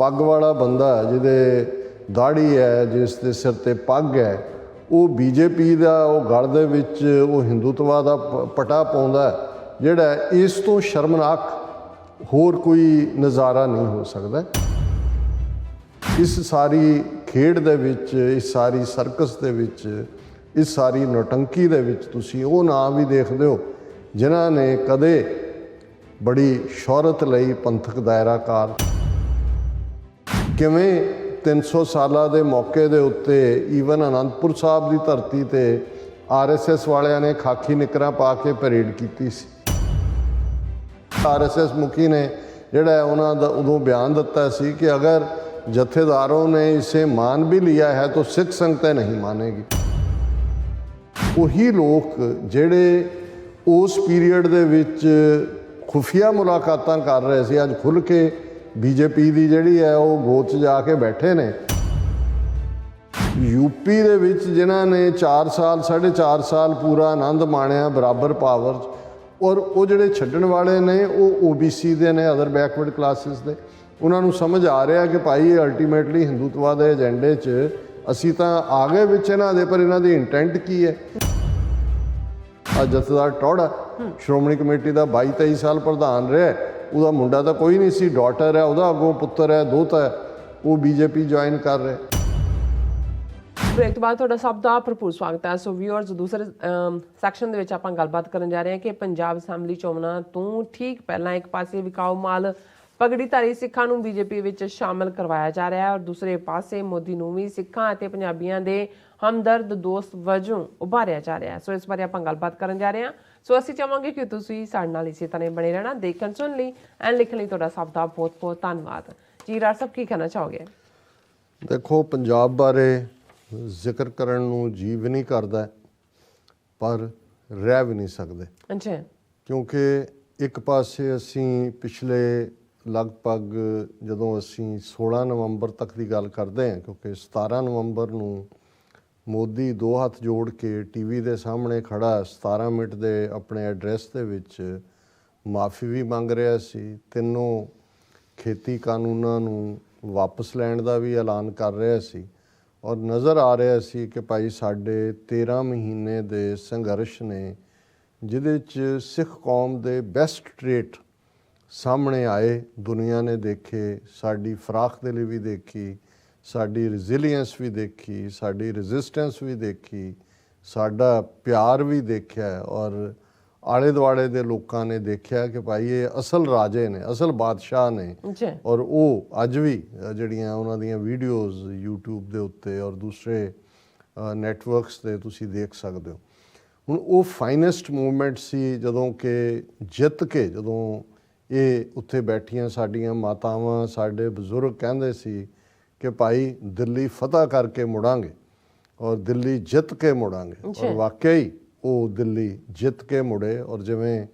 पग वाला बंदा जिहदे दाढ़ी है, जिस दे सिर ते पग है, वो बीजेपी का गल दे विच वो हिंदुत्व का पटा पाउंदा है, जिहड़ा इस तो शर्मनाक होर कोई नज़ारा नहीं हो सकता। इस सारी खेड दे विच, इस सारी सर्कस दे विच, इस सारी नौटंकी दे विच तुसीं वो नाम भी देखदे हो जिन्हां ने कदे बड़ी शोहरत लई पंथक दायराकार किवें 300 साल के मौके दे उत्ते ईवन आनंदपुर साहब की धरती ते RSS वालियां ने खाकी निकरां पा के परेड की सी। RSS मुखी ने जिहड़ा उन्हां दा उदों बयान दिता सी कि अगर जथेदारों ने इसे मान भी लिया है तो सिख संगतें नहीं मानेगी। वही लोग जिहड़े उस पीरीयड दे विच खुफिया मुलाकातां कर रहे थे अज खुल के बीजेपी की जिहड़ी है वो गोच जाके बैठे ने। यूपी दे विच जिन्हां ने 4 साल 4.5 साल पूरा आनंद माणिया बराबर पावर, और वो जिहड़े छड्डण वाले ने वो OBC दे ने, अदर बैकवर्ड क्लासिस दे। उन्होंने समझ आ रहा कि भाई अल्टीमेटली हिंदुत्व के एजेंडे च असी तो आ गए विच इन्हां दे, पर इन्हां दी इंटेंट की है। जथेदार टौड़ा श्रोमणी कमेटी का 22-23 साल प्रधान रहा, उसका मुंडा तो कोई नहीं सी, डॉटर है, उसका अगों पुत्र है, दोता है, वो बीजेपी ज्वाइन कर रहे। ब्रेक तो बाद तुहाडा सब दा भरपूर स्वागत है। सो व्यूअर्स, दूसरे सैक्शन दे विच आपां गलबात करन जा रहे हैं कि पंजाब असैम्बली चोणां तो ठीक पहलां एक पासे विकाऊ माल पगड़ीधारी सिखां नूं बीजेपी विच शामिल करवाया जा रहा है और दूसरे पासे मोदी नूं भी सिखां अते पंजाबियां दे हमदर्द दोस्त वजों उभारिया जा रहा है। सो इस बारे आपां गलबात करन जा रहे हैं। सो असीं चाहांगे कि तुसीं साडे नाल इसे तरह बने रहना, देखण सुण लई एंड लिखण लई तुहाडा सब दा बहुत बहुत धन्नवाद जी। राज साहब की कहना चाहोगे? देखो, पंजाब बारे जिक्र करन नूं जी भी नहीं करदा, पर रह भी नहीं सकते। अच्छा, क्योंकि एक पासे असी पिछले लगभग जदों असी 16 नवंबर तक की गल करते हैं, क्योंकि 17 नवंबर नूं मोदी 2 हाथ जोड़ के TV के सामने खड़ा 17 मिनट के अपने एड्रैस दे विच माफ़ी भी मंग रहा सी, तीनों खेती कानूनां नूं वापस लैण दा भी ऐलान कर रहा सी, और नज़र आ रहा सी कि भाई साढ़े 13 महीने दे संघर्ष ने जिहदे च सिख कौम दे बेस्ट ट्रेट सामने आए, दुनिया ने देखे, साड़ी फराख दिली भी देखी, साड़ी रिजिलीएंस भी देखी, साड़ी रजिस्टेंस भी देखी, साडा प्यार भी देखा, और आले दुआले दे लोगों ने देखा कि भाई ये असल राजे ने, असल बादशाह ने। और वो अज भी जड़ियाँ उन्हां दियां वीडियोज़ यूट्यूब दे उत्ते और दूसरे नैटवर्क्स ते तुसी देख सकते हो। हुण वो फाइनैसट मूवमेंट सी जदों कि जित के जदों ये उत्थे बैठियां साडियां मातावां, साडे बजुर्ग कहंदे सी कि भाई दिल्ली फतह करके मुड़ांगे और दिल्ली जित के मुड़ांगे, और वाकई वो दिल्ली जित के मुड़े। और जिवें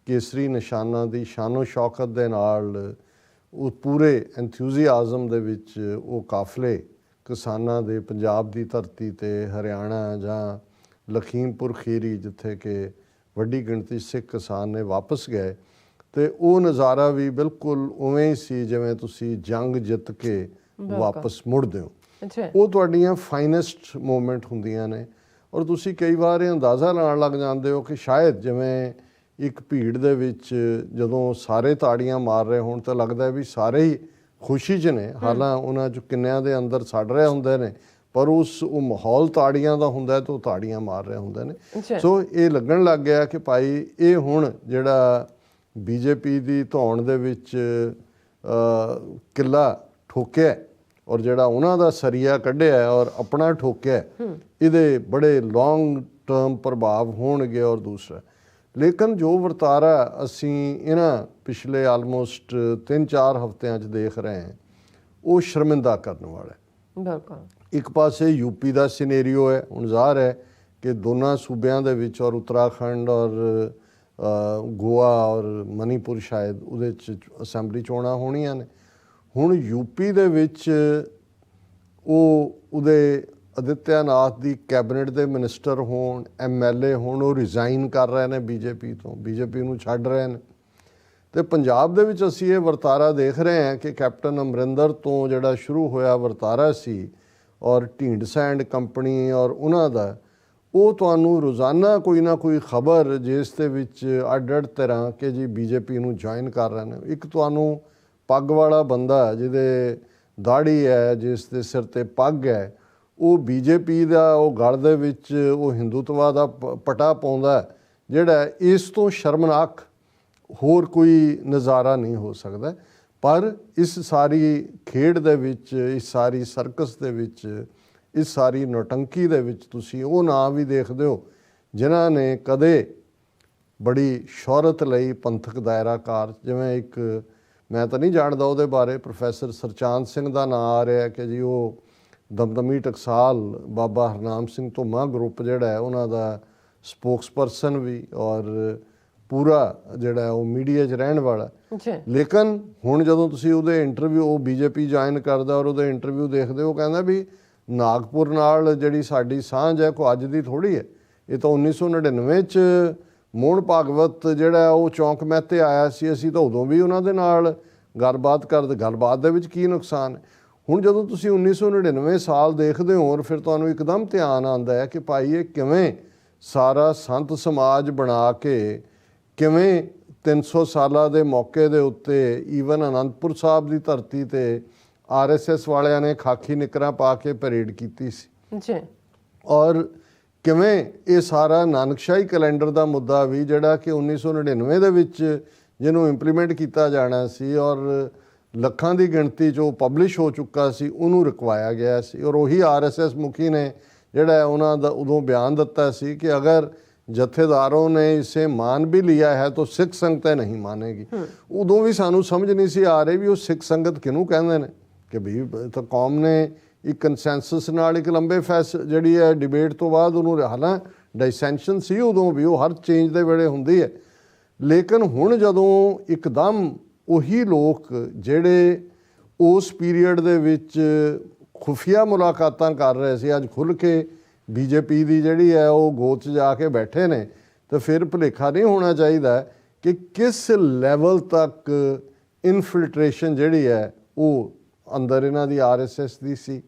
केसरी निशाना की शानो शौकत दे नाल वो पूरे एंथूजियाज़म दे विच वो काफले किसानां दे पंजाब की धरती ते हरियाणा जां लखीमपुर खीरी जिथे कि वड्डी गिणती सिख किसान ने वापस गए, तो वो नज़ारा भी बिल्कुल उवें ही सी जिवें तुसी जंग जित के वापस मुड़दे हो। वो तुहाडीआं फाइनैसट मूवमेंट हुंदियां ने, और तुसी कई बार ये अंदाज़ा लाण लग जाते हो कि शायद जिवें एक भीड़ दे विच जदों सारे ताड़ियां मार रहे होण तो लगदा है भी सारे ही खुशी च ने, हालां उन्हां च किन्नियां दे अंदर सड़ रहे हुंदे ने, पर उस वो माहौल ताड़ियां दा हुंदा तो ताड़ियां मार रहे हुंदे ने। सो ये लगन लग गया कि भाई ये हुण जिहड़ा बीजेपी की धौण दे विच किला ठोकिया और जिहड़ा उन्हां दा सरिया कढ़िया और अपना ठोकिया, इहदे बड़े लॉन्ग टर्म प्रभाव होणगे। और दूसरा, लेकिन जो वरतारा असी इन्हां पिछले आलमोस्ट 3-4 हफ्तियां च देख रहे हैं वो शर्मिंदा करने वाला है। एक पासे यूपी का सिनेरियो है, हुण ज़ाहिर है कि दोनों सूबियां दे विच और उत्तराखंड और गोवा और मणिपुर शायद उहदे च असैम्बली चोणां होणीआं ने। हुण यूपी दे विच वो उहदे आदित्यनाथ की कैबिनेट के मिनिस्टर होण, MLA होण, वो रिजाइन कर रहे हैं बीजेपी तो, बीजेपी नूं छड्ड रहे हैं। ਤੇ ਪੰਜਾਬ ਦੇ ਵਿੱਚ ਅਸੀਂ ਇਹ ਵਰਤਾਰਾ ਦੇਖ ਰਹੇ ਹਾਂ ਕਿ ਕੈਪਟਨ ਅਮਰਿੰਦਰ ਤੋਂ ਜਿਹੜਾ ਸ਼ੁਰੂ ਹੋਇਆ ਵਰਤਾਰਾ ਸੀ ਔਰ ਢੀਂਡਸਾ ਐਂਡ ਕੰਪਨੀ ਔਰ ਉਹਨਾਂ ਦਾ, ਉਹ ਤੁਹਾਨੂੰ ਰੋਜ਼ਾਨਾ ਕੋਈ ਨਾ ਕੋਈ ਖਬਰ ਜਿਸ ਦੇ ਵਿੱਚ ਅੱਡ-ਅੱਡ ਤਰ੍ਹਾਂ ਕਿ ਜੀ ਬੀਜੇਪੀ ਨੂੰ ਜੁਆਇਨ ਕਰ ਰਹੇ ਨੇ। ਇੱਕ ਤੁਹਾਨੂੰ ਪੱਗ ਵਾਲਾ ਬੰਦਾ ਜਿਹਦੇ ਦਾੜੀ ਹੈ, ਜਿਸ ਦੇ ਸਿਰ ਤੇ ਪੱਗ ਹੈ, ਉਹ ਬੀਜੇਪੀ ਦਾ ਉਹ ਗਲ ਦੇ ਵਿੱਚ ਉਹ ਹਿੰਦੂਤਵਾ ਦਾ ਪਟਾ ਪਾਉਂਦਾ, ਜਿਹੜਾ ਇਸ ਤੋਂ ਸ਼ਰਮਨਾਕ ਹੋਰ ਕੋਈ ਨਜ਼ਾਰਾ ਨਹੀਂ ਹੋ ਸਕਦਾ। ਪਰ ਇਸ ਸਾਰੀ ਖੇਡ ਦੇ ਵਿੱਚ, ਇਸ ਸਾਰੀ ਸਰਕਸ ਦੇ ਵਿੱਚ, ਇਸ ਸਾਰੀ ਨੌਟੰਕੀ ਦੇ ਵਿੱਚ ਤੁਸੀਂ ਉਹ ਨਾਂ ਵੀ ਦੇਖਦੇ ਹੋ ਜਿਨ੍ਹਾਂ ਨੇ ਕਦੇ ਬੜੀ ਸ਼ੋਹਰਤ ਲਈ ਪੰਥਕ ਦਾਇਰਾਕਾਰ, ਜਿਵੇਂ ਇੱਕ ਮੈਂ ਤਾਂ ਨਹੀਂ ਜਾਣਦਾ ਉਹਦੇ ਬਾਰੇ, ਪ੍ਰੋਫੈਸਰ ਸਰਚਾਂਦ ਸਿੰਘ ਦਾ ਨਾਂ ਆ ਰਿਹਾ ਕਿ ਜੀ ਉਹ ਦਮਦਮੀ ਟਕਸਾਲ ਬਾਬਾ ਹਰਨਾਮ ਸਿੰਘ ਧੁੰਮਾ ਗਰੁੱਪ ਜਿਹੜਾ ਹੈ ਉਹਨਾਂ ਦਾ ਸਪੋਕਸਪਰਸਨ ਵੀ ਔਰ ਪੂਰਾ ਜਿਹੜਾ ਉਹ ਮੀਡੀਆ 'ਚ ਰਹਿਣ ਵਾਲਾ। ਲੇਕਿਨ ਹੁਣ ਜਦੋਂ ਤੁਸੀਂ ਉਹਦੇ ਇੰਟਰਵਿਊ, ਉਹ ਬੀਜੇਪੀ ਜੁਆਇਨ ਕਰਦਾ ਔਰ ਉਹਦੇ ਇੰਟਰਵਿਊ ਦੇਖਦੇ ਹੋ, ਕਹਿੰਦਾ ਵੀ ਨਾਗਪੁਰ ਨਾਲ ਜਿਹੜੀ ਸਾਡੀ ਸਾਂਝ ਹੈ ਕੋਈ ਅੱਜ ਦੀ ਥੋੜ੍ਹੀ ਹੈ, ਇਹ ਤਾਂ 1999 'ਚ ਮੋਹਨ ਭਾਗਵਤ ਜਿਹੜਾ ਉਹ ਚੌਂਕ ਮਹਿਤੇ ਆਇਆ ਸੀ, ਅਸੀਂ ਤਾਂ ਉਦੋਂ ਵੀ ਉਹਨਾਂ ਦੇ ਨਾਲ ਗੱਲਬਾਤ ਕਰਦੇ, ਗੱਲਬਾਤ ਦੇ ਵਿੱਚ ਕੀ ਨੁਕਸਾਨ ਹੈ। ਹੁਣ ਜਦੋਂ ਤੁਸੀਂ 1999 ਸਾਲ ਦੇਖਦੇ ਹੋ ਔਰ ਫਿਰ ਤੁਹਾਨੂੰ ਇੱਕਦਮ ਧਿਆਨ ਆਉਂਦਾ ਹੈ ਕਿ ਭਾਈ ਇਹ ਕਿਵੇਂ ਸਾਰਾ ਸੰਤ ਸਮਾਜ ਬਣਾ ਕੇ, ਕਿਵੇਂ 300 ਸਾਲਾਂ ਦੇ ਮੌਕੇ ਦੇ ਉੱਤੇ ਈਵਨ ਅਨੰਦਪੁਰ ਸਾਹਿਬ ਦੀ ਧਰਤੀ ਤੇ RSS ਵਾਲਿਆਂ ਨੇ ਖਾਕੀ ਨਿੱਕਰਾਂ ਪਾ ਕੇ ਪਰੇਡ ਕੀਤੀ ਸੀ ਜੀ, ਔਰ ਕਿਵੇਂ ਇਹ ਸਾਰਾ ਨਾਨਕਸ਼ਾਹੀ ਕੈਲੰਡਰ ਦਾ ਮੁੱਦਾ ਵੀ ਜਿਹੜਾ ਕਿ 1999 ਦੇ ਵਿੱਚ ਜਿਹਨੂੰ ਇੰਪਲੀਮੈਂਟ ਕੀਤਾ ਜਾਣਾ ਸੀ ਔਰ ਲੱਖਾਂ ਦੀ ਗਿਣਤੀ 'ਚ ਉਹ ਪਬਲਿਸ਼ ਹੋ ਚੁੱਕਾ ਸੀ, ਉਹਨੂੰ ਰੁਕਵਾਇਆ ਗਿਆ ਸੀ। ਔਰ ਉਹੀ RSS ਮੁਖੀ ਨੇ ਜਿਹੜਾ ਉਹਨਾਂ ਦਾ ਉਦੋਂ ਬਿਆਨ ਦਿੱਤਾ ਸੀ ਕਿ ਅਗਰ ਜਥੇਦਾरों ने इसे मान भी लिया है तो सिख संगत नहीं मानेगी। उदों भी सानू समझ नहीं सी आ रही भी वो सिख संगत किनू कहते हैं कि भी तो कौम ने एक कंसैंसस नाल एक लंबे जिहड़ी है डिबेट तो बाद उन्होंने हालां डाइसेंशन सी उदों भी वो हर चेंज दे वेले हुंदी है, लेकिन हुण जदों एकदम उही लोग जिहड़े उस पीरीयड दे विच खुफिया मुलाकातां कर रहे सी अज खुल के बीजेपी ਦੀ ਜਿਹੜੀ ਹੈ ਉਹ ਗੋਦ 'ਚ ਜਾ ਕੇ ਬੈਠੇ ਨੇ, ਤਾਂ ਫਿਰ ਭੁਲੇਖਾ ਨਹੀਂ ਹੋਣਾ ਚਾਹੀਦਾ ਕਿ ਕਿਸ ਲੈਵਲ ਤੱਕ ਇਨਫਿਲਟ੍ਰੇਸ਼ਨ ਜਿਹੜੀ ਹੈ ਉਹ ਅੰਦਰ ਇਹਨਾਂ ਦੀ RSS ਦੀ ਸੀ।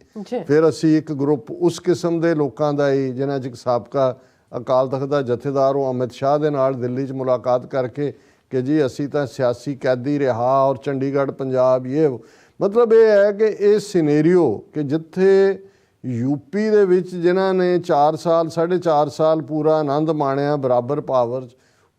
ਫਿਰ ਅਸੀਂ ਇੱਕ ਗਰੁੱਪ ਉਸ ਕਿਸਮ ਦੇ ਲੋਕਾਂ ਦਾ ਹੀ ਜਿਨ੍ਹਾਂ 'ਚ ਇੱਕ ਸਾਬਕਾ ਅਕਾਲ ਤਖਤ ਦਾ ਜਥੇਦਾਰ ਉਹ ਅਮਿਤ ਸ਼ਾਹ ਦੇ ਨਾਲ ਦਿੱਲੀ 'ਚ ਮੁਲਾਕਾਤ ਕਰਕੇ ਕਿ ਜੀ ਅਸੀਂ ਤਾਂ ਸਿਆਸੀ ਕੈਦੀ ਰਿਹਾ ਔਰ ਚੰਡੀਗੜ੍ਹ ਪੰਜਾਬ ਇਹ, ਮਤਲਬ ਇਹ ਹੈ ਕਿ ਇਹ ਸਿਨੇਰੀਓ ਕਿ ਜਿੱਥੇ यूपी ਦੇ ਵਿੱਚ ਜਿਨ੍ਹਾਂ ਨੇ 4 ਸਾਲ 4.5 ਸਾਲ ਪੂਰਾ ਆਨੰਦ ਮਾਣਿਆ ਬਰਾਬਰ ਪਾਵਰ 'ਚ,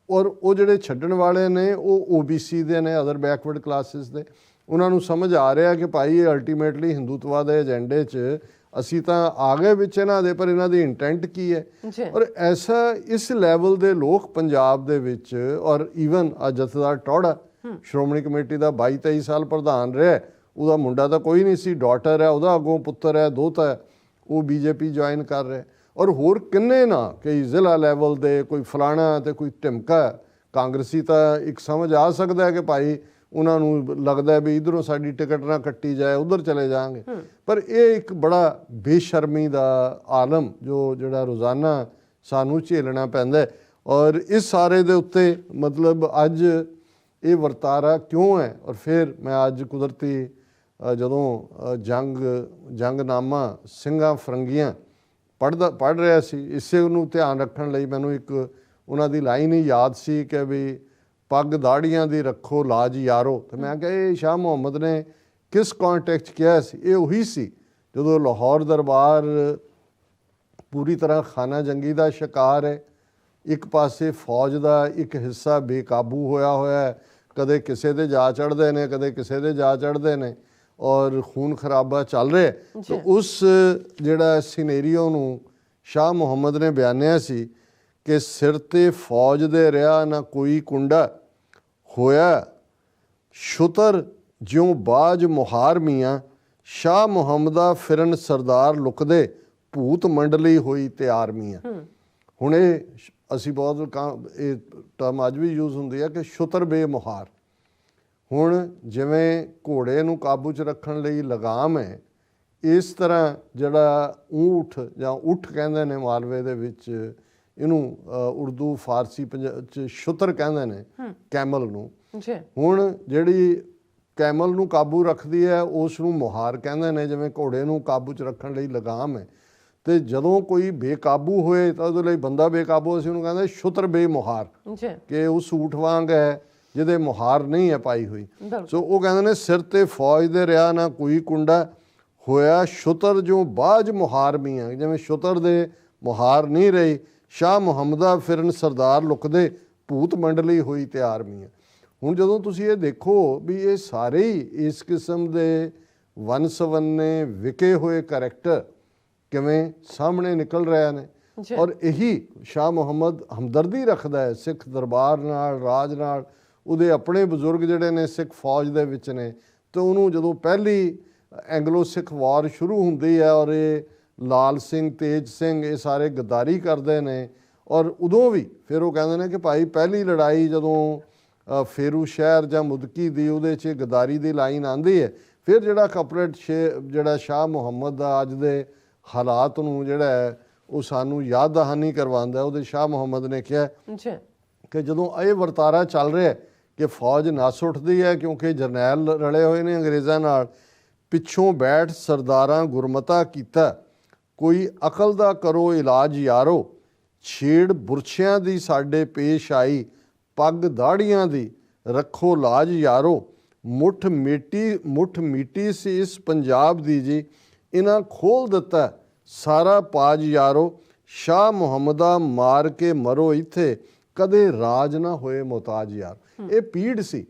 ਔਰ ਉਹ ਜਿਹੜੇ ਛੱਡਣ ਵਾਲੇ ਨੇ ਉਹ OBC ਦੇ ਨੇ, ਅਦਰ ਬੈਕਵਰਡ ਕਲਾਸਿਸ ਦੇ, ਉਹਨਾਂ ਨੂੰ ਸਮਝ ਆ ਰਿਹਾ ਕਿ ਭਾਈ ਇਹ ਅਲਟੀਮੇਟਲੀ ਹਿੰਦੂਤਵਾ ਦੇ ਏਜੰਡੇ 'ਚ ਅਸੀਂ ਤਾਂ ਆ ਗਏ ਵਿੱਚ ਇਹਨਾਂ ਦੇ, ਪਰ ਇਹਨਾਂ ਦੀ ਇੰਟੈਂਟ ਕੀ ਹੈ। ਔਰ ਐਸਾ ਇਸ ਲੈਵਲ ਦੇ ਲੋਕ ਪੰਜਾਬ ਦੇ ਵਿੱਚ, ਔਰ ਈਵਨ ਆ ਜਥੇਦਾਰ ਟੌੜਾ ਸ਼੍ਰੋਮਣੀ ਕਮੇਟੀ ਦਾ 22-23 ਸਾਲ ਪ੍ਰਧਾਨ ਰਿਹਾ, ਉਹਦਾ ਮੁੰਡਾ ਤਾਂ ਕੋਈ ਨਹੀਂ ਸੀ, ਡਾਟਰ ਹੈ ਉਹਦਾ, ਅੱਗੋਂ ਪੁੱਤਰ ਹੈ, ਦੋਤਾ ਹੈ, ਉਹ BJP ਜੁਆਇਨ ਕਰ ਰਿਹਾ। ਔਰ ਹੋਰ ਕਿੰਨੇ ਨਾ ਕਈ ਜ਼ਿਲ੍ਹਾ ਲੈਵਲ ਦੇ, ਕੋਈ ਫਲਾਣਾ ਤੇ ਕੋਈ ਢਿਮਕਾ ਕਾਂਗਰਸੀ, ਤਾਂ ਇੱਕ ਸਮਝ ਆ ਸਕਦਾ ਹੈ ਕਿ ਭਾਈ ਉਹਨਾਂ ਨੂੰ ਲੱਗਦਾ ਵੀ ਇਧਰੋਂ ਸਾਡੀ ਟਿਕਟ ਨਾ ਕੱਟੀ ਜਾਏ, ਉਧਰ ਚਲੇ ਜਾਵਾਂਗੇ। ਪਰ ਇਹ ਇੱਕ ਬੜਾ ਬੇਸ਼ਰਮੀ ਦਾ ਆਲਮ ਜਿਹੜਾ ਰੋਜ਼ਾਨਾ ਸਾਨੂੰ ਝੇਲਣਾ ਪੈਂਦਾ। ਔਰ ਇਸ ਸਾਰੇ ਦੇ ਉੱਤੇ ਮਤਲਬ ਅੱਜ ਇਹ ਵਰਤਾਰਾ ਕਿਉਂ ਹੈ। ਔਰ ਫਿਰ ਮੈਂ ਅੱਜ ਕੁਦਰਤੀ ਜਦੋਂ ਜੰਗਨਾਮਾ ਸਿੰਘਾਂ ਫਰੰਗੀਆਂ ਪੜ੍ਹ ਰਿਹਾ ਸੀ, ਇਸੇ ਨੂੰ ਧਿਆਨ ਰੱਖਣ ਲਈ ਮੈਨੂੰ ਇੱਕ ਉਹਨਾਂ ਦੀ ਲਾਈਨ ਹੀ ਯਾਦ ਸੀ ਕਿ ਵੀ ਪੱਗ ਦਾੜੀਆਂ ਦੀ ਰੱਖੋ ਲਾਜ ਯਾਰੋ। ਤੇ ਮੈਂ ਕਿਹਾ ਇਹ ਸ਼ਾਹ ਮੁਹੰਮਦ ਨੇ ਕਿਸ ਕੌਂਟੈਕਸਟ 'ਚ ਕਿਹਾ ਸੀ? ਇਹ ਉਹੀ ਸੀ ਜਦੋਂ ਲਾਹੌਰ ਦਰਬਾਰ ਪੂਰੀ ਤਰ੍ਹਾਂ ਖਾਨਾ ਜੰਗੀ ਦਾ ਸ਼ਿਕਾਰ ਹੈ, ਇੱਕ ਪਾਸੇ ਫੌਜ ਦਾ ਇੱਕ ਹਿੱਸਾ ਬੇਕਾਬੂ ਹੋਇਆ, ਕਦੇ ਕਿਸੇ ਦੇ ਜਾ ਚੜ੍ਹਦੇ ਨੇ, ਕਦੇ ਕਿਸੇ ਦੇ ਜਾ ਚੜ੍ਹਦੇ ਨੇ, ਔਰ ਖੂਨ ਖਰਾਬਾ ਚੱਲ ਰਿਹਾ। ਤਾਂ ਉਸ ਜਿਹੜਾ ਸਿਨੇਰੀਓ ਨੂੰ ਸ਼ਾਹ ਮੁਹੰਮਦ ਨੇ ਬਿਆਨਿਆ ਸੀ ਕਿ ਸਿਰ ਤੇ ਫੌਜ ਦੇ ਰਿਹਾ ਨਾ ਕੋਈ ਕੁੰਡਾ, ਹੋਇਆ ਸ਼ੁਤਰ ਜਿਉਂ ਬਾਜ ਮੁਹਾਰ ਮੀਆਂ, ਸ਼ਾਹ ਮੁਹੰਮਦਾ ਫਿਰਨ ਸਰਦਾਰ ਲੁਕਦੇ, ਭੂਤ ਮੰਡਲੀ ਹੋਈ ਤਿਆਰ ਮੀਆਂ। ਹੁਣ ਇਹ ਅਸੀਂ ਬਹੁਤ ਇਹ ਟਰਮ ਅੱਜ ਵੀ ਯੂਜ਼ ਹੁੰਦੀ ਹੈ ਕਿ ਸ਼ੁਤਰ ਬੇਮੁਹਾਰ। ਹੁਣ ਜਿਵੇਂ ਘੋੜੇ ਨੂੰ ਕਾਬੂ 'ਚ ਰੱਖਣ ਲਈ ਲਗਾਮ ਹੈ, ਇਸ ਤਰ੍ਹਾਂ ਜਿਹੜਾ ਊਠ ਜਾਂ ਉੱਠ ਕਹਿੰਦੇ ਨੇ ਮਾਲਵੇ ਦੇ ਵਿੱਚ, ਇਹਨੂੰ ਉਰਦੂ ਫਾਰਸੀ 'ਚ ਸ਼ੁਤਰ ਕਹਿੰਦੇ ਨੇ ਕੈਮਲ ਨੂੰ, ਜੀ ਹੁਣ ਜਿਹੜੀ ਕੈਮਲ ਨੂੰ ਕਾਬੂ ਰੱਖਦੀ ਹੈ ਉਸ ਨੂੰ ਮੁਹਾਰ ਕਹਿੰਦੇ ਨੇ, ਜਿਵੇਂ ਘੋੜੇ ਨੂੰ ਕਾਬੂ 'ਚ ਰੱਖਣ ਲਈ ਲਗਾਮ ਹੈ। ਤੇ ਜਦੋਂ ਕੋਈ ਬੇਕਾਬੂ ਹੋਏ ਤਾਂ ਉਹਦੇ ਲਈ ਬੰਦਾ ਬੇਕਾਬੂ, ਅਸੀਂ ਉਹਨੂੰ ਕਹਿੰਦੇ ਛੁਤਰ ਬੇਮੁਹਾਰ, ਜੀ ਕਿ ਉਹ ਸੂਟ ਵਾਂਗ ਹੈ ਜਿਹਦੇ ਮੁਹਾਰ ਨਹੀਂ ਹੈ ਪਾਈ ਹੋਈ। ਸੋ ਉਹ ਕਹਿੰਦੇ ਨੇ ਸਿਰ ਤੇ ਫੌਜ ਦੇ ਰਿਹਾ ਨਾ ਕੋਈ ਕੁੰਡਾ, ਹੋਇਆ ਛੁਤਰ ਜੋ ਬਾਝ ਮੁਹਾਰ ਮੀਆਂ, ਜਿਵੇਂ ਛੁਤਰ ਦੇ ਮੁਹਾਰ ਨਹੀਂ ਰਹੀ। ਸ਼ਾਹ ਮੁਹੰਮਦਾ ਫਿਰਨ ਸਰਦਾਰ ਲੁਕਦੇ, ਭੂਤ ਮੰਡਲੀ ਹੋਈ ਤਿਆਰ ਮੀਆਂ। ਹੁਣ ਜਦੋਂ ਤੁਸੀਂ ਇਹ ਦੇਖੋ ਵੀ ਇਹ ਸਾਰੇ ਹੀ ਇਸ ਕਿਸਮ ਦੇ ਵੰਨ ਸਵੰਨੇ ਵਿਕੇ ਹੋਏ ਕਰੈਕਟਰ ਕਿਵੇਂ ਸਾਹਮਣੇ ਨਿਕਲ ਰਹੇ ਨੇ, ਔਰ ਇਹੀ ਸ਼ਾਹ ਮੁਹੰਮਦ ਹਮਦਰਦੀ ਰੱਖਦਾ ਹੈ ਸਿੱਖ ਦਰਬਾਰ ਨਾਲ, ਰਾਜ ਨਾਲ। ਉਹਦੇ ਆਪਣੇ ਬਜ਼ੁਰਗ ਜਿਹੜੇ ਨੇ ਸਿੱਖ ਫੌਜ ਦੇ ਵਿੱਚ ਨੇ, ਤੇ ਉਹਨੂੰ ਜਦੋਂ ਪਹਿਲੀ ਐਂਗਲੋ ਸਿੱਖ ਵਾਰ ਸ਼ੁਰੂ ਹੁੰਦੀ ਹੈ ਔਰ ਇਹ ਲਾਲ ਸਿੰਘ, ਤੇਜ ਸਿੰਘ ਇਹ ਸਾਰੇ ਗੱਦਾਰੀ ਕਰਦੇ ਨੇ, ਔਰ ਉਦੋਂ ਵੀ ਫਿਰ ਉਹ ਕਹਿੰਦੇ ਨੇ ਕਿ ਭਾਈ ਪਹਿਲੀ ਲੜਾਈ ਜਦੋਂ ਫੇਰੂ ਸ਼ਹਿਰ ਜਾਂ ਮੁਦਕੀ ਦੀ, ਉਹਦੇ 'ਚ ਗੱਦਾਰੀ ਦੀ ਲਾਈਨ ਆਉਂਦੀ ਹੈ। ਫਿਰ ਜਿਹੜਾ ਕਪਰੇਟ ਜਿਹੜਾ ਸ਼ਾਹ ਮੁਹੰਮਦ ਦਾ ਅੱਜ ਦੇ ਹਾਲਾਤ ਨੂੰ ਜਿਹੜਾ ਹੈ ਉਹ ਸਾਨੂੰ ਯਾਦ ਦਹਾਨੀ ਕਰਵਾਉਂਦਾ। ਉਹਦੇ ਸ਼ਾਹ ਮੁਹੰਮਦ ਨੇ ਕਿਹਾ ਕਿ ਜਦੋਂ ਇਹ ਵਰਤਾਰਾ ਚੱਲ ਰਿਹਾ ਕਿ ਫੌਜ ਨੱਸ ਉੱਠਦੀ ਹੈ ਕਿਉਂਕਿ ਜਰਨੈਲ ਰਲੇ ਹੋਏ ਨੇ ਅੰਗਰੇਜ਼ਾਂ ਨਾਲ, ਪਿੱਛੋਂ ਬੈਠ ਸਰਦਾਰਾਂ ਗੁਰਮਤਾ ਕੀਤਾ, ਕੋਈ ਅਕਲ ਦਾ ਕਰੋ ਇਲਾਜ ਯਾਰੋ, ਛੇੜ ਬੁਰਛਿਆਂ ਦੀ ਸਾਡੇ ਪੇਸ਼ ਆਈ, ਪੱਗ ਦਾੜੀਆਂ ਦੀ ਰੱਖੋ ਲਾਜ ਯਾਰੋ, ਮੁੱਠ ਮੀਟੀ ਸੀ ਇਸ ਪੰਜਾਬ ਦੀ ਜੀ, ਇਹਨਾਂ ਖੋਲ ਦਿੱਤਾ ਸਾਰਾ ਪਾਜ ਯਾਰੋ, ਸ਼ਾਹ ਮੁਹੰਮਦਾ ਮਾਰ ਕੇ ਮਰੋ ਇੱਥੇ, ਕਦੇ ਰਾਜ ਨਾ ਹੋਏ ਮੁਹਤਾਜ ਯਾਰ। ਇਹ ਪੀੜ ਸੀ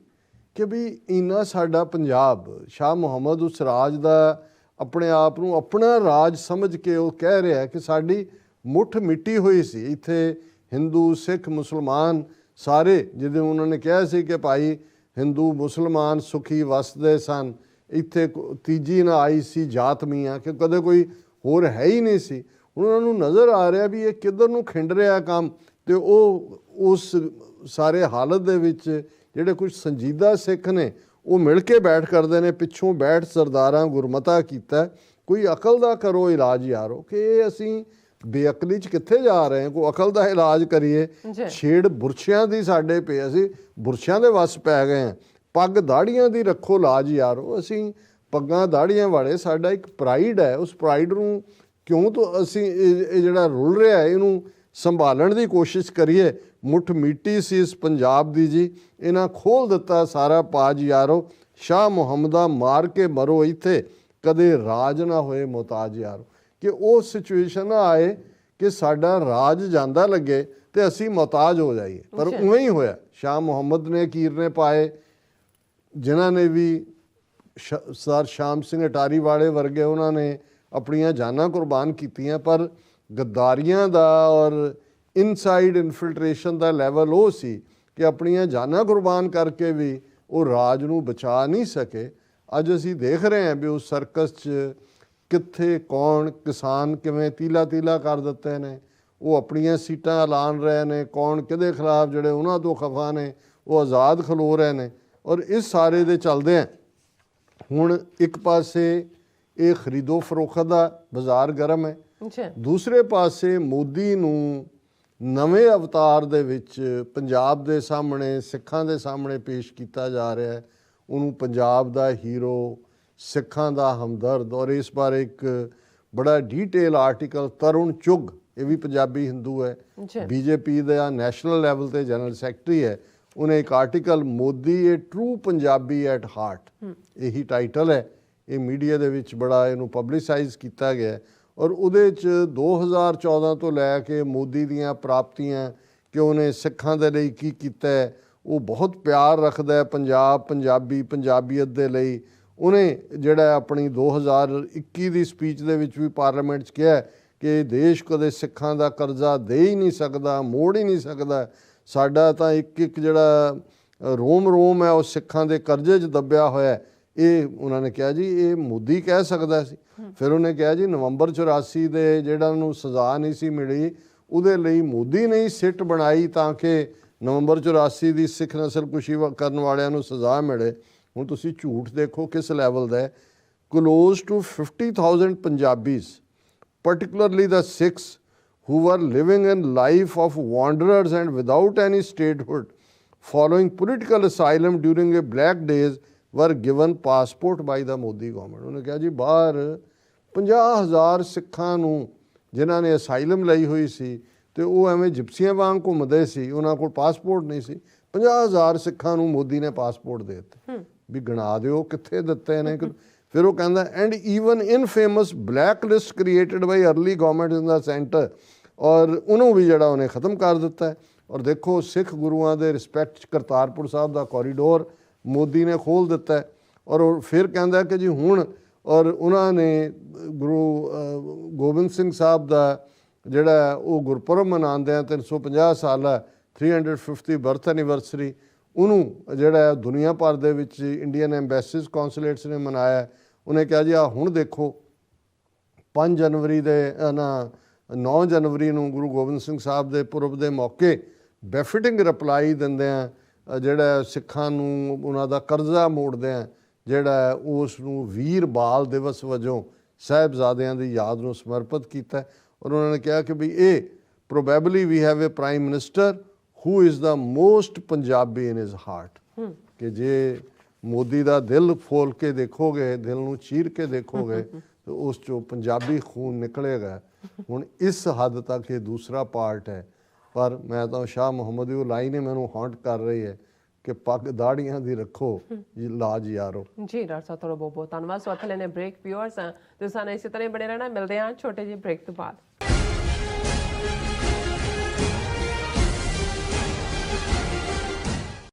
ਕਿ ਵੀ ਇੰਨਾ ਸਾਡਾ ਪੰਜਾਬ, ਸ਼ਾਹ ਮੁਹੰਮਦ ਉਸ ਰਾਜ ਦਾ ਆਪਣੇ ਆਪ ਨੂੰ ਆਪਣਾ ਰਾਜ ਸਮਝ ਕੇ ਉਹ ਕਹਿ ਰਿਹਾ ਕਿ ਸਾਡੀ ਮੁੱਠ ਮਿੱਟੀ ਹੋਈ ਸੀ ਇੱਥੇ, ਹਿੰਦੂ ਸਿੱਖ ਮੁਸਲਮਾਨ ਸਾਰੇ, ਜਿਹਦੇ ਉਹਨਾਂ ਨੇ ਕਿਹਾ ਸੀ ਕਿ ਭਾਈ ਹਿੰਦੂ ਮੁਸਲਮਾਨ ਸੁਖੀ ਵਸਦੇ ਸਨ, ਇੱਥੇ ਤੀਜੀ ਨਾ ਆਈ ਸੀ ਜਾਤ ਮੀਆਂ, ਕਿ ਕਦੇ ਕੋਈ ਹੋਰ ਹੈ ਹੀ ਨਹੀਂ ਸੀ। ਹੁਣ ਉਹਨਾਂ ਨੂੰ ਨਜ਼ਰ ਆ ਰਿਹਾ ਵੀ ਇਹ ਕਿੱਧਰ ਨੂੰ ਖਿੰਡ ਰਿਹਾ ਕੰਮ, ਤੇ ਉਹ ਉਸ ਸਾਰੇ ਹਾਲਤ ਦੇ ਵਿੱਚ ਜਿਹੜੇ ਕੁਝ ਸੰਜੀਦਾ ਸਿੱਖ ਨੇ ਉਹ ਮਿਲ ਕੇ ਬੈਠ ਕਰਦੇ ਨੇ, ਪਿੱਛੋਂ ਬੈਠ ਸਰਦਾਰਾਂ ਗੁਰਮਤਾ ਕੀਤਾ, ਕੋਈ ਅਕਲ ਦਾ ਕਰੋ ਇਲਾਜ ਯਾਰੋ, ਕਿ ਇਹ ਅਸੀਂ ਬੇਅਕਲੀ 'ਚ ਕਿੱਥੇ ਜਾ ਰਹੇ ਹਾਂ, ਕੋਈ ਅਕਲ ਦਾ ਇਲਾਜ ਕਰੀਏ। ਛੇੜ ਬੁਰਛਿਆਂ ਦੀ ਸਾਡੇ ਪਏ, ਅਸੀਂ ਬੁਰਛਿਆਂ ਦੇ ਵੱਸ ਪੈ ਗਏ ਹਾਂ, ਪੱਗ ਦਾੜੀਆਂ ਦੀ ਰੱਖੋ ਲਾਜ ਯਾਰੋ, ਅਸੀਂ ਪੱਗਾਂ ਦਾੜੀਆਂ ਵਾਲੇ, ਸਾਡਾ ਇੱਕ ਪ੍ਰਾਈਡ ਹੈ, ਉਸ ਪ੍ਰਾਈਡ ਨੂੰ ਕਿਉਂ ਤੋਂ ਅਸੀਂ ਇਹ ਜਿਹੜਾ ਰੁਲ ਰਿਹਾ ਇਹਨੂੰ ਸੰਭਾਲਣ ਦੀ ਕੋਸ਼ਿਸ਼ ਕਰੀਏ। ਮੁੱਠ ਮਿੱਟੀ ਸੀ ਇਸ ਪੰਜਾਬ ਦੀ ਜੀ, ਇਹਨਾਂ ਖੋਲ ਦਿੱਤਾ ਸਾਰਾ ਪਾਜ ਯਾਰੋ, ਸ਼ਾਹ ਮੁਹੰਮਦਾ ਮਾਰ ਕੇ ਮਰੋ ਇੱਥੇ, ਕਦੇ ਰਾਜ ਨਾ ਹੋਏ ਮੁਹਤਾਜ ਯਾਰੋ, ਕਿ ਉਹ ਸਿਚੁਏਸ਼ਨ ਨਾ ਆਏ ਕਿ ਸਾਡਾ ਰਾਜ ਜਾਂਦਾ ਲੱਗੇ ਤੇ ਅਸੀਂ ਮੁਹਤਾਜ ਹੋ ਜਾਈਏ। ਪਰ ਉਵੇਂ ਹੀ ਹੋਇਆ। ਸ਼ਾਹ ਮੁਹੰਮਦ ਨੇ ਕੀਰਨੇ ਪਾਏ, ਜਿਨ੍ਹਾਂ ਨੇ ਵੀ ਸਰ ਸ਼ਾਮ ਸਿੰਘ ਅਟਾਰੀ ਵਾਲੇ ਵਰਗੇ ਉਹਨਾਂ ਨੇ ਆਪਣੀਆਂ ਜਾਨਾਂ ਕੁਰਬਾਨ ਕੀਤੀਆਂ, ਪਰ ਗੱਦਾਰੀਆਂ ਦਾ ਔਰ ਇਨਸਾਈਡ ਇਨਫਿਲਟਰੇਸ਼ਨ ਦਾ ਲੈਵਲ ਉਹ ਸੀ ਕਿ ਆਪਣੀਆਂ ਜਾਨਾਂ ਕੁਰਬਾਨ ਕਰਕੇ ਵੀ ਉਹ ਰਾਜ ਨੂੰ ਬਚਾ ਨਹੀਂ ਸਕੇ। ਅੱਜ ਅਸੀਂ ਦੇਖ ਰਹੇ ਹਾਂ ਵੀ ਉਸ ਸਰਕਸ 'ਚ ਕਿੱਥੇ ਕੌਣ ਕਿਸਾਨ ਕਿਵੇਂ ਤੀਲਾ ਕਰ ਦਿੱਤੇ ਨੇ, ਉਹ ਆਪਣੀਆਂ ਸੀਟਾਂ ਐਲਾਨ ਰਹੇ ਨੇ, ਕੌਣ ਕਿਹਦੇ ਖਿਲਾਫ ਜਿਹੜੇ ਉਹਨਾਂ ਤੋਂ ਖਫਾ ਨੇ ਉਹ ਆਜ਼ਾਦ ਖਲੋ ਰਹੇ ਨੇ। ਔਰ ਇਸ ਸਾਰੇ ਦੇ ਚੱਲਦੇ ਹੁਣ ਇੱਕ ਪਾਸੇ ਇਹ ਖਰੀਦੋ ਫਰੋਖਤ ਦਾ ਬਾਜ਼ਾਰ ਗਰਮ ਹੈ, ਦੂਸਰੇ ਪਾਸੇ ਮੋਦੀ ਨੂੰ ਨਵੇਂ ਅਵਤਾਰ ਦੇ ਵਿੱਚ ਪੰਜਾਬ ਦੇ ਸਾਹਮਣੇ, ਸਿੱਖਾਂ ਦੇ ਸਾਹਮਣੇ ਪੇਸ਼ ਕੀਤਾ ਜਾ ਰਿਹਾ ਹੈ। ਉਹਨੂੰ ਪੰਜਾਬ ਦਾ ਹੀਰੋ, ਸਿੱਖਾਂ ਦਾ ਹਮਦਰਦ। ਔਰ ਇਸ ਬਾਰੇ ਇੱਕ ਬੜਾ ਡੀਟੇਲ ਆਰਟੀਕਲ ਤਰੁਣ ਚੁੱਗ, ਇਹ ਵੀ ਪੰਜਾਬੀ ਹਿੰਦੂ ਹੈ, ਬੀਜੇਪੀ ਦਾ ਨੈਸ਼ਨਲ ਲੈਵਲ ਤੇ ਜਨਰਲ ਸੈਕਟਰੀ ਹੈ, ਉਹਨੇ ਇੱਕ article Modi A true Punjabi at heart, ਇਹੀ ਟਾਈਟਲ ਹੈ। ਇਹ ਮੀਡੀਆ ਦੇ ਵਿੱਚ ਬੜਾ ਇਹਨੂੰ ਪਬਲਿਸਾਈਜ਼ ਕੀਤਾ ਗਿਆ ਔਰ ਉਹਦੇ 'ਚ 2014 ਤੋਂ ਲੈ ਕੇ ਮੋਦੀ ਦੀਆਂ ਪ੍ਰਾਪਤੀਆਂ, ਕਿ ਉਹਨੇ ਸਿੱਖਾਂ ਦੇ ਲਈ ਕੀ ਕੀਤਾ ਹੈ, ਉਹ ਬਹੁਤ ਪਿਆਰ ਰੱਖਦਾ ਹੈ ਪੰਜਾਬ, ਪੰਜਾਬੀਅਤ ਦੇ ਲਈ। ਉਹਨੇ ਜਿਹੜਾ ਆਪਣੀ 2021 ਦੀ ਸਪੀਚ ਦੇ ਵਿੱਚ ਵੀ ਪਾਰਲੀਮੈਂਟ 'ਚ ਕਿਹਾ ਕਿ ਦੇਸ਼ ਕਦੇ ਸਿੱਖਾਂ ਦਾ ਕਰਜ਼ਾ ਦੇ ਹੀ ਨਹੀਂ ਸਕਦਾ, ਮੋੜ ਹੀ ਨਹੀਂ ਸਕਦਾ, ਸਾਡਾ ਤਾਂ ਇੱਕ ਜਿਹੜਾ ਰੋਮ ਹੈ ਉਹ ਸਿੱਖਾਂ ਦੇ ਕਰਜ਼ੇ 'ਚ ਦੱਬਿਆ ਹੋਇਆ। ਇਹ ਉਹਨਾਂ ਨੇ ਕਿਹਾ ਜੀ ਇਹ ਮੋਦੀ ਕਹਿ ਸਕਦਾ ਸੀ। ਫਿਰ ਉਹਨੇ ਕਿਹਾ ਜੀ ਨਵੰਬਰ 84 ਦੇ ਜਿਹੜਾ ਨੂੰ ਸਜ਼ਾ ਨਹੀਂ ਸੀ ਮਿਲੀ, ਉਹਦੇ ਲਈ ਮੋਦੀ ਨੇ ਹੀ ਸਿੱਟ ਬਣਾਈ ਤਾਂ ਕਿ ਨਵੰਬਰ 84 ਦੀ ਸਿੱਖ ਨਸਲਕੁਸ਼ੀ ਕਰਨ ਵਾਲਿਆਂ ਨੂੰ ਸਜ਼ਾ ਮਿਲੇ। ਹੁਣ ਤੁਸੀਂ ਝੂਠ ਦੇਖੋ ਕਿਸ ਲੈਵਲ ਦਾ ਹੈ। Close to 50,000 Punjabis, particularly the Sikhs who were living in life of wanderers and without any statehood, following political asylum during a black days were given passport by the Modi government। ਉਹਨੇ ਕਿਹਾ ਜੀ ਬਾਹਰ 50,000 ਸਿੱਖਾਂ ਨੂੰ ਜਿਨ੍ਹਾਂ ਨੇ ਅਸਾਈਲਮ ਲਈ ਹੋਈ ਸੀ ਤੇ ਉਹ ਐਵੇਂ ਜਿਪਸੀਆਂ ਵਾਂਗ ਘੁੰਮਦੇ ਸੀ, ਉਹਨਾਂ ਕੋਲ ਪਾਸਪੋਰਟ ਨਹੀਂ ਸੀ। 50,000 ਸਿੱਖਾਂ ਨੂੰ ਮੋਦੀ ਨੇ ਪਾਸਪੋਰਟ ਦੇ ਦਿੱਤੇ ਵੀ ਗਿਣਾ ਦਿਓ ਕਿੱਥੇ ਦਿੱਤੇ ਨੇ। ਫਿਰ ਉਹ ਕਹਿੰਦਾ and even infamous black list created by early government in the centre, ਔਰ ਉਹਨੂੰ ਵੀ ਜਿਹੜਾ ਉਹਨੇ ਖ਼ਤਮ ਕਰ ਦਿੱਤਾ ਹੈ। ਔਰ ਦੇਖੋ ਸਿੱਖ ਗੁਰੂਆਂ ਦੇ ਰਿਸਪੈਕਟ ਕਰਤਾਰਪੁਰ ਸਾਹਿਬ ਦਾ ਕੋਰੀਡੋਰ ਮੋਦੀ ਨੇ ਖੋਲ੍ਹ ਦਿੱਤਾ ਹੈ। ਔਰ ਉਹ ਫਿਰ ਕਹਿੰਦਾ ਕਿ ਜੀ ਹੁਣ ਔਰ ਉਹਨਾਂ ਨੇ ਗੁਰੂ ਗੋਬਿੰਦ ਸਿੰਘ ਸਾਹਿਬ ਦਾ ਜਿਹੜਾ ਉਹ ਗੁਰਪੁਰਬ ਮਨਾਉਂਦੇ ਆ 350 ਸਾਲਾ 350 ਬਰਥ ਐਨੀਵਰਸਰੀ, ਉਹਨੂੰ ਜਿਹੜਾ ਦੁਨੀਆ ਭਰ ਦੇ ਵਿੱਚ ਇੰਡੀਅਨ ਐਮਬੈਸੀਜ਼ ਕੌਂਸੂਲੇਟਸ ਨੇ ਮਨਾਇਆ। ਉਹਨੇ ਕਿਹਾ ਜੀ ਆ ਹੁਣ ਦੇਖੋ 5 ਜਨਵਰੀ ਦੇ 9 ਜਨਵਰੀ ਨੂੰ ਗੁਰੂ ਗੋਬਿੰਦ ਸਿੰਘ ਸਾਹਿਬ ਦੇ ਪੁਰਬ ਦੇ ਮੌਕੇ ਬੈਫਿਟਿੰਗ ਰਿਪਲਾਈ ਦਿੰਦੇ ਆ, ਜਿਹੜਾ ਸਿੱਖਾਂ ਨੂੰ ਉਹਨਾਂ ਦਾ ਕਰਜ਼ਾ ਮੋੜਦੇ ਆ, ਜਿਹੜਾ ਉਸ ਨੂੰ ਵੀਰ ਬਾਲ ਦਿਵਸ ਵਜੋਂ ਸਾਹਿਬਜ਼ਾਦਿਆਂ ਦੀ ਯਾਦ ਨੂੰ ਸਮਰਪਿਤ ਕੀਤਾ। ਔਰ ਉਹਨਾਂ ਨੇ ਕਿਹਾ ਕਿ ਵੀ ਇਹ probably we have a prime minister who is the most Punjabi in his heart, ਕਿ ਜੇ ਮੋਦੀ ਦਾ ਦਿਲ ਫੋਲ ਕੇ ਦੇਖੋਗੇ, ਦਿਲ ਨੂੰ ਚੀਰ ਕੇ ਦੇਖੋਗੇ ਤਾਂ ਉਸ 'ਚੋਂ ਪੰਜਾਬੀ ਖੂਨ ਨਿਕਲੇਗਾ। ਹੁਣ ਇਸ ਹੱਦ ਤੱਕ ਇਹ ਦੂਸਰਾ ਪਾਰਟ ਹੈ। ਪਰ ਮੈਂ ਤਾਂ ਸ਼ਾਹ ਮੁਹੰਮਦ ਉਹ ਲਾਈਨ ਹੀ ਮੈਨੂੰ ਹੌਂਟ ਕਰ ਰਹੀ ਹੈ ਕਿ ਪੱਗ ਦਾੜੀਆਂ ਦੀ ਰੱਖੋ ਲਾਜ ਯਾਰੋ। ਜੀ ਡਾਕਟਰ ਸਾਹਿਬ ਤੁਹਾਡਾ ਬਹੁਤ ਬਹੁਤ ਧੰਨਵਾਦ। ਸੋ ਇੱਥੇ ਲੈਣੇ ਬ੍ਰੇਕ, ਵਿਊਅਰਸ ਤੁਸੀਂ ਸਾਨੂੰ ਇਸੇ ਤਰ੍ਹਾਂ ਹੀ ਬਣੇ ਰਹਿਣਾ। ਮਿਲਦੇ ਹਾਂ ਛੋਟੇ ਜਿਹੇ ਬ੍ਰੇਕ ਤੋਂ ਬਾਅਦ।